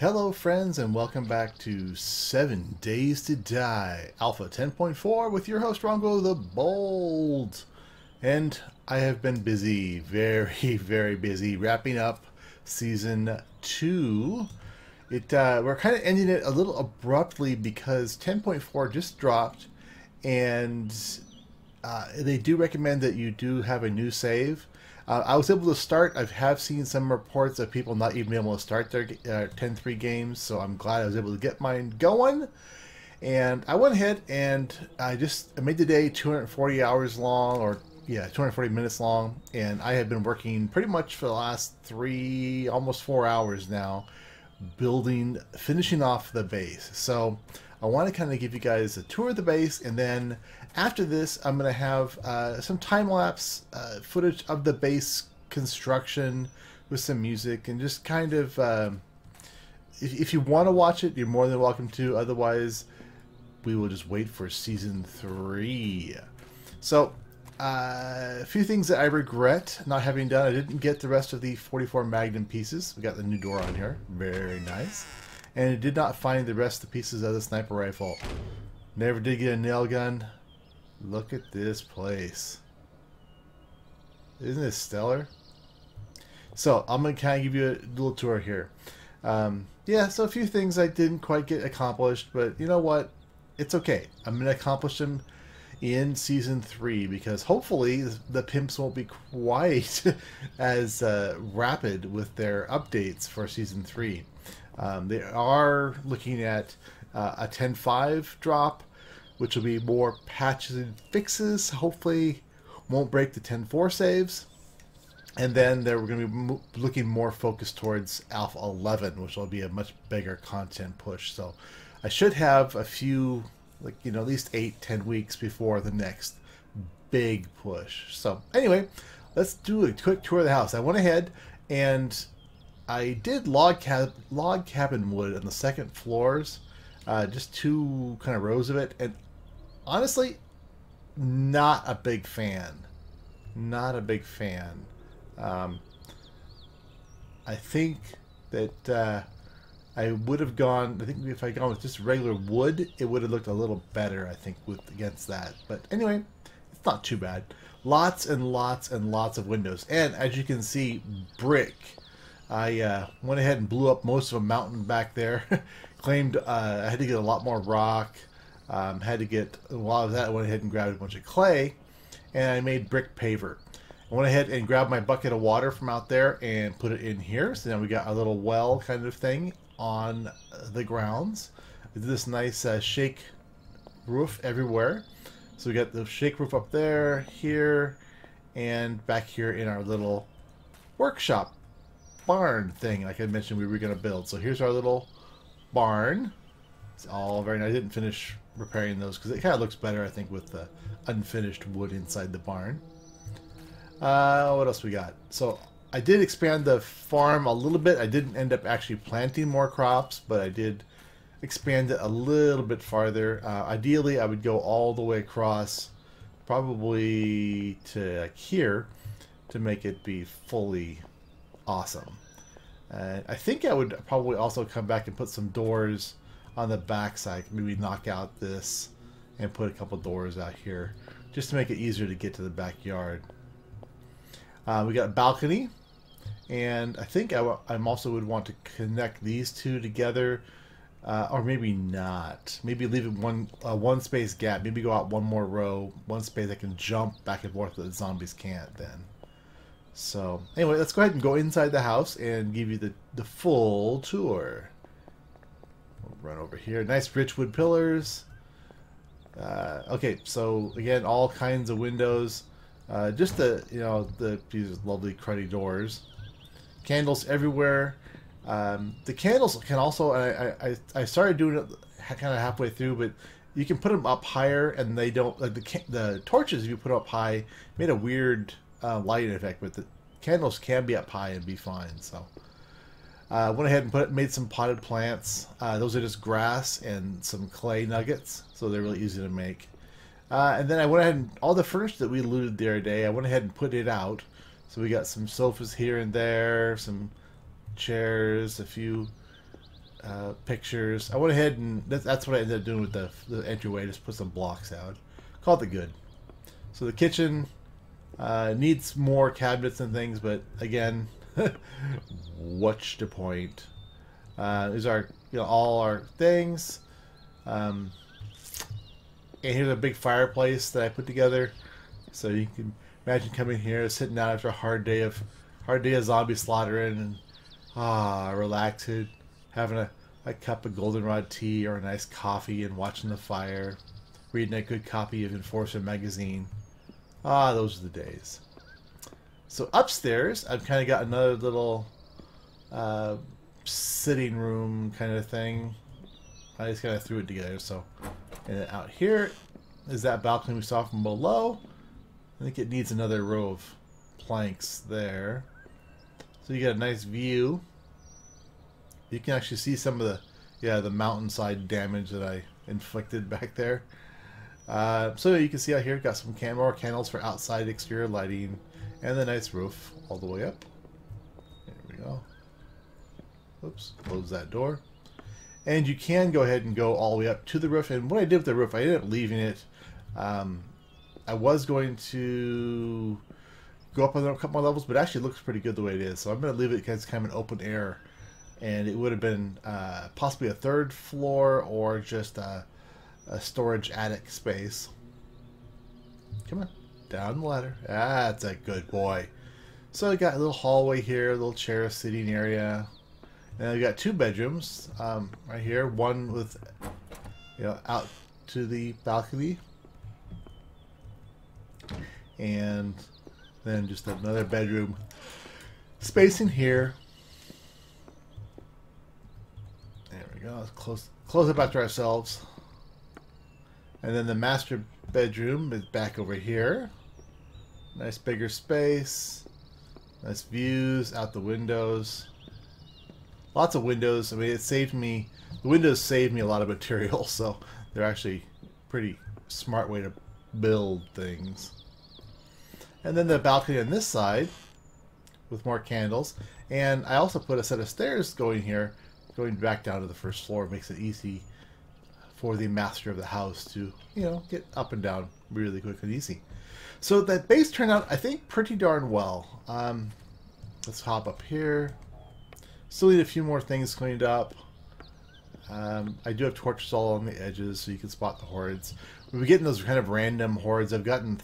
Hello friends and welcome back to 7 Days to Die, Alpha 10.4 with your host Rongo the Bold. And I have been busy, very busy, wrapping up Season 2. We're kind of ending it a little abruptly because 10.4 just dropped and they do recommend that you do have a new save. I was able to start. I have seen some reports of people not even able to start their 10.3 games, so I'm glad I was able to get mine going. And I went ahead and I made the day 240 hours long, or yeah, 240 minutes long, and I have been working pretty much for the last almost 4 hours now, finishing off the base. So I want to kind of give you guys a tour of the base, and then after this I'm going to have some time-lapse footage of the base construction with some music, and just kind of if you want to watch it, you're more than welcome to. Otherwise, we will just wait for Season 3. So a few things that I regret not having done. I didn't get the rest of the 44 Magnum pieces. We got the new door on here. Very nice. And it did not find the rest of the pieces of the sniper rifle. Never did get a nail gun. Look at this place. Isn't this stellar? So I'm going to kind of give you a little tour here. Yeah, so a few things I didn't quite get accomplished, but you know what? It's okay. I'm going to accomplish them in Season 3, because hopefully the pimps won't be quite as rapid with their updates for Season 3. They are looking at a 10.5 drop, which will be more patches and fixes. Hopefully won't break the 10.4 saves. And then they're going to be looking more focused towards Alpha 11, which will be a much bigger content push. So I should have a few, at least 8-10 weeks before the next big push. So anyway, let's do a quick tour of the house. I went ahead and I did log cabin wood on the second floors, just 2 kind of rows of it, and honestly, not a big fan. Not a big fan. I think that I would have gone. I think if I had gone with just regular wood, it would have looked a little better, I think, against that. But anyway, it's not too bad. Lots and lots and lots of windows, and as you can see, brick. I went ahead and blew up most of a mountain back there. Claimed I had to get a lot more rock. Had to get a lot of that. I went ahead and grabbed a bunch of clay, and I made brick paver. I went ahead and grabbed my bucket of water from out there and put it in here. So now we got a little well kind of thing on the grounds. I did this nice shake roof everywhere. So we got the shake roof up there, here, and back here in our little workshop barn thing, like I mentioned we were going to build. So here's our little barn. It's all very nice. I didn't finish repairing those because it kind of looks better, I think, with the unfinished wood inside the barn. What else we got? So I did expand the farm a little bit. I didn't end up actually planting more crops, but I did expand it a little bit farther. Ideally, I would go all the way across, probably to here, to make it be fully awesome. I think I would probably also come back and put some doors on the back side. Maybe knock out this and put a couple doors out here just to make it easier to get to the backyard. We got a balcony, and I think I also would want to connect these two together, or maybe not. Maybe leave it one space gap. Maybe go out one more row, one space I can jump back and forth that the zombies can't then. So anyway, let's go ahead and go inside the house and give you the full tour. We'll run over here. Nice rich wood pillars. Okay, so again, all kinds of windows. Just these lovely cruddy doors. Candles everywhere. The candles can also, I started doing it kind of halfway through, but you can put them up higher, and they don't, like the torches, if you put them up high, made a weird lighting effect, but the candles can be up high and be fine. So went ahead and made some potted plants. Those are just grass and some clay nuggets, so they're really easy to make. And then I went ahead and all the furniture that we looted the other day, I went ahead and put it out. So we got some sofas here and there, some chairs, a few pictures. I went ahead and that's what I ended up doing with the entryway. Just put some blocks out. Called it good. So the kitchen needs more cabinets and things, but again, what's the point? These are all our things. And here's a big fireplace that I put together, so you can imagine coming here, sitting down after a hard day of zombie slaughtering, and relaxing, having a cup of goldenrod tea or a nice coffee and watching the fire, reading a good copy of Enforcer magazine. Those are the days. So upstairs, I've kind of got another little sitting room kind of thing. I just kind of threw it together. So, and then out here is that balcony we saw from below. I think it needs another row of planks there. So you get a nice view. You can actually see some of the mountainside damage that I inflicted back there. So you can see out here, got some more candles for outside exterior lighting, and the nice roof all the way up. There we go. Oops, close that door. And you can go ahead and go all the way up to the roof. And what I did with the roof, I ended up leaving it. I was going to go up a couple more levels, but it actually looks pretty good the way it is. So I'm going to leave it because it's kind of an open air. And it would have been possibly a third floor or just a storage attic space. Come on, down the ladder. That's a good boy. So I got a little hallway here, a little chair sitting area. And I got two bedrooms right here. One with out to the balcony, and then just another bedroom space in here. There we go. Let's close it back to ourselves. And then the master bedroom is back over here. Nice bigger space. Nice views out the windows. Lots of windows. I mean, it saved me. The windows saved me a lot of material, so they're actually pretty smart way to build things. And then the balcony on this side with more candles. And I also put a set of stairs going here, going back down to the first floor. Makes it easy for the master of the house to, get up and down really quick and easy. So that base turned out, I think, pretty darn well. Let's hop up here. Still need a few more things cleaned up. I do have torches all on the edges so you can spot the hordes. We've been getting those kind of random hordes. I've gotten,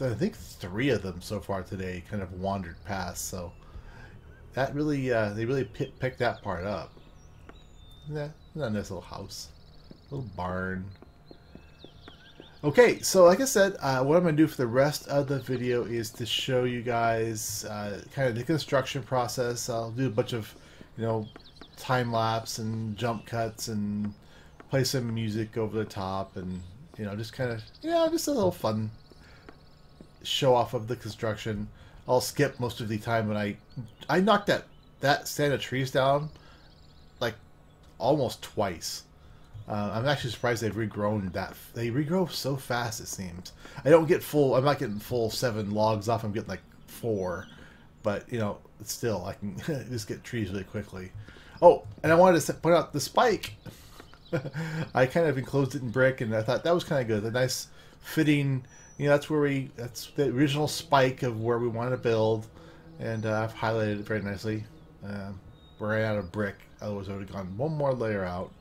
I think, 3 of them so far today, kind of wandered past. So that really, they really picked that part up. Yeah, not a nice little house, little barn. Okay, so like I said, what I'm going to do for the rest of the video is to show you guys kind of the construction process. I'll do a bunch of time lapse and jump cuts and play some music over the top, and just kind of just a little fun show off of the construction. I'll skip most of the time when I knocked that stand of trees down like almost twice. I'm actually surprised they've regrown that. They regrow so fast, it seems. I'm not getting full 7 logs off. I'm getting like 4, but still, I can just get trees really quickly. Oh, and I wanted to point out the spike. I kind of enclosed it in brick, and I thought that was kind of good. The nice fitting, that's the original spike of where we want to build, and I've highlighted it very nicely. We're right out of brick, otherwise I would have gone one more layer out.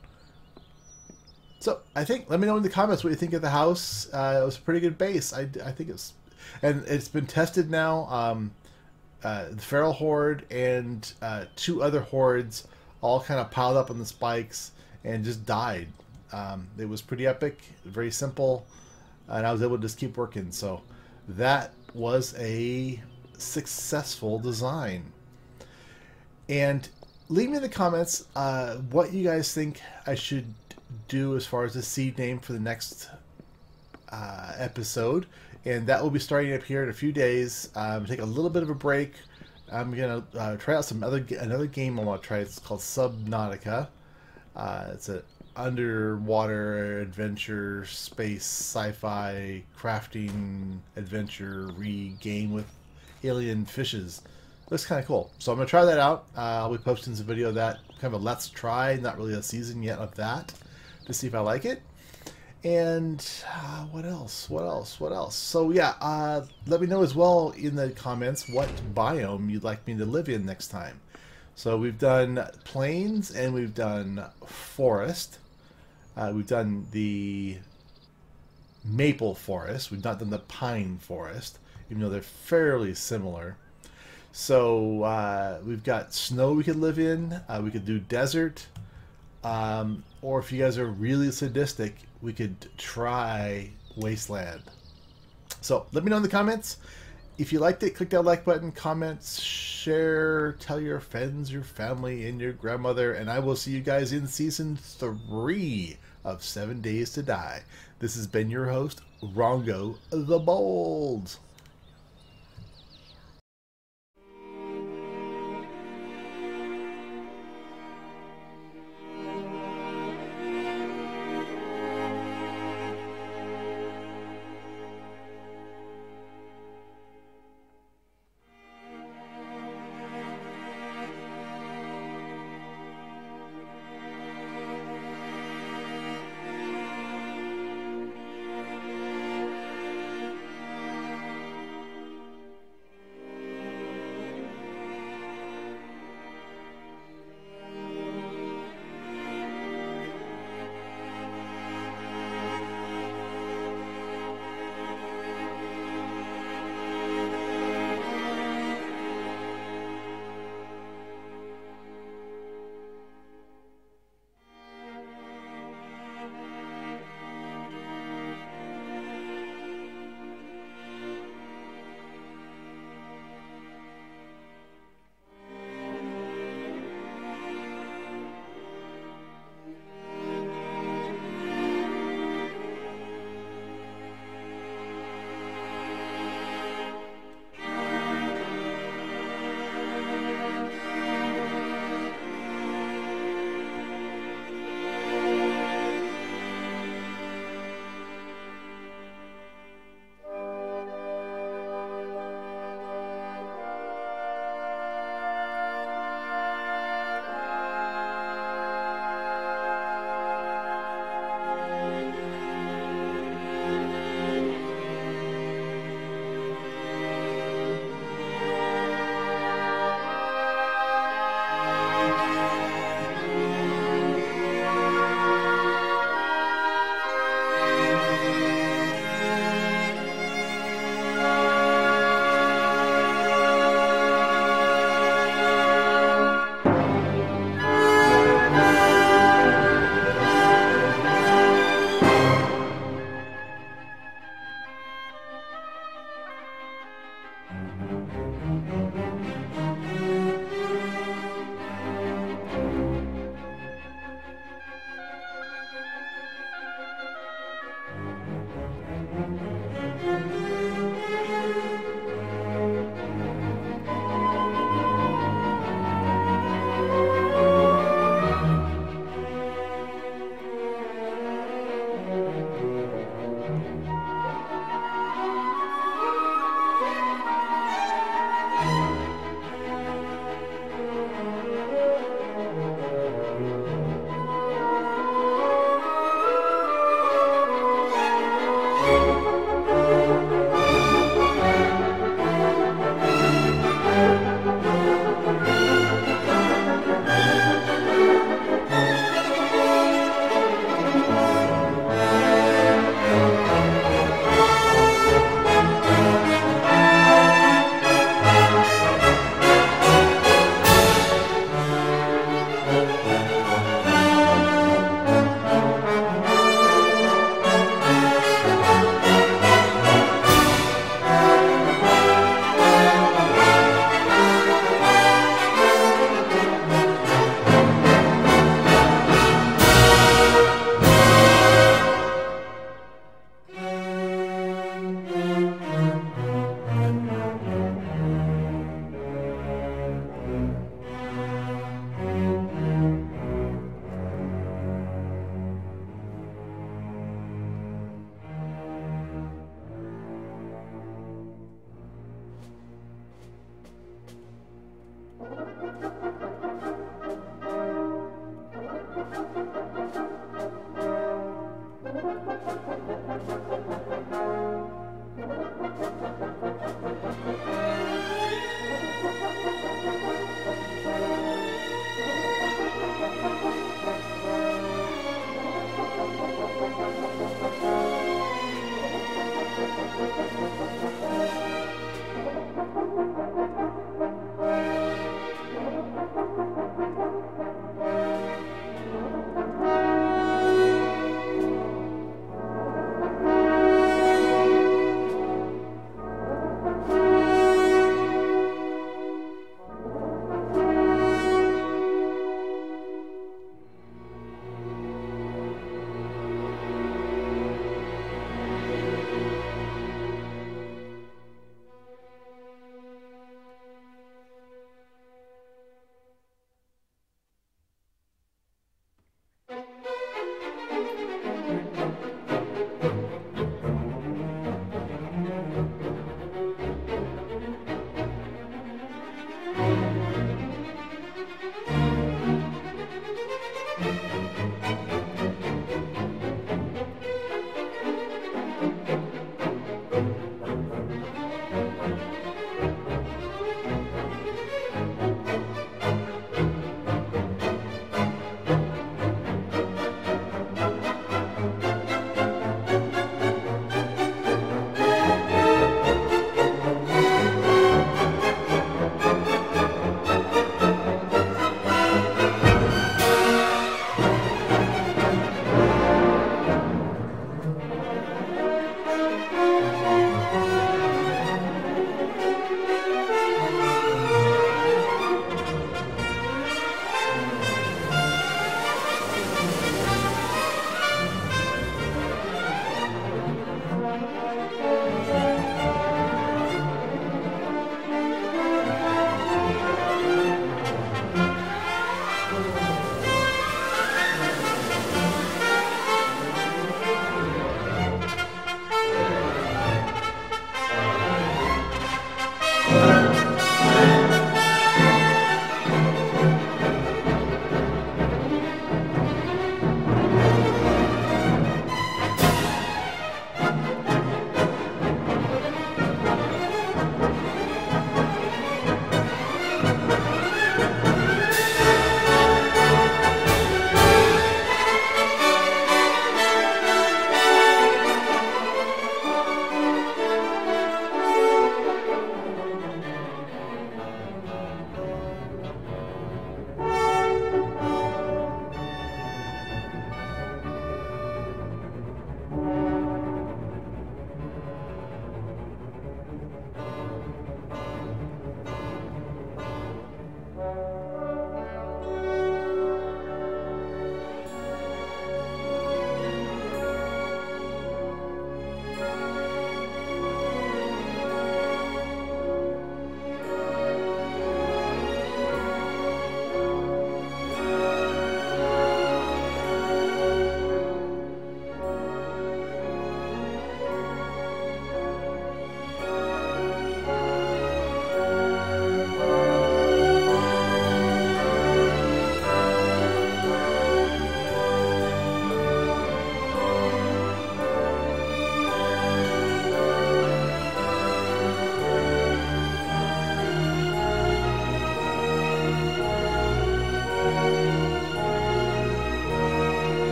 So I think, let me know in the comments what you think of the house. It was a pretty good base. I think it's been tested now. The feral horde and 2 other hordes all kind of piled up on the spikes and just died. It was pretty epic, very simple, and I was able to just keep working. So that was a successful design. And leave me in the comments what you guys think I should do as far as the seed name for the next episode, and that will be starting up here in a few days. Take a little bit of a break. I'm gonna try out another game I want to try. It's called Subnautica. It's an underwater adventure, space, sci-fi, crafting, adventure game with alien fishes. looks kind of cool. So I'm going to try that out. I'll be posting some video of that, kind of a let's try, not really a season yet of that, to see if I like it. And what else? So yeah, let me know as well in the comments what biome you'd like me to live in next time. So we've done plains and we've done forest. We've done the maple forest. We've not done the pine forest, even though they're fairly similar. So we've got snow we could live in. We could do desert. Or if you guys are really sadistic, we could try wasteland. So let me know in the comments. If you liked it, click that like button, comments, share, tell your friends, your family, and your grandmother. And I will see you guys in season 3 of 7 Days to Die. This has been your host, Rongo the Bold.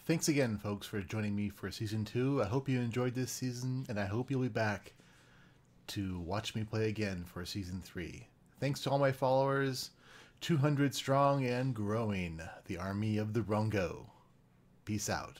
Thanks again, folks, for joining me for Season 2. I hope you enjoyed this season, and I hope you'll be back to watch me play again for Season 3. Thanks to all my followers, 200 strong and growing, the army of the Rongo. Peace out.